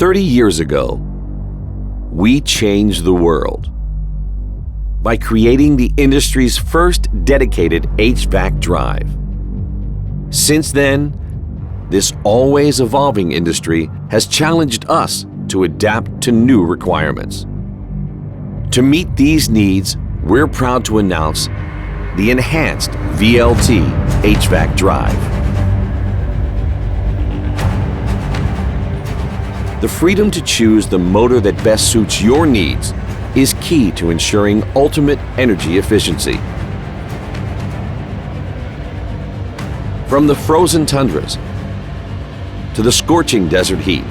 30 years ago, we changed the world by creating the industry's first dedicated HVAC drive. Since then, this always evolving industry has challenged us to adapt to new requirements. To meet these needs, we're proud to announce the enhanced VLT HVAC drive. The freedom to choose the motor that best suits your needs is key to ensuring ultimate energy efficiency. From the frozen tundras to the scorching desert heat,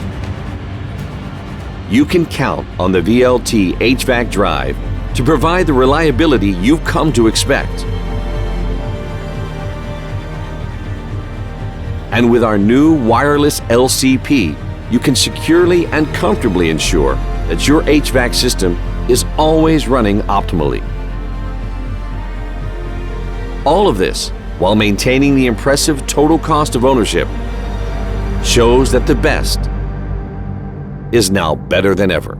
you can count on the VLT HVAC drive to provide the reliability you've come to expect. And with our new wireless LCP, you can securely and comfortably ensure that your HVAC system is always running optimally. All of this while maintaining the impressive total cost of ownership shows that the best is now better than ever.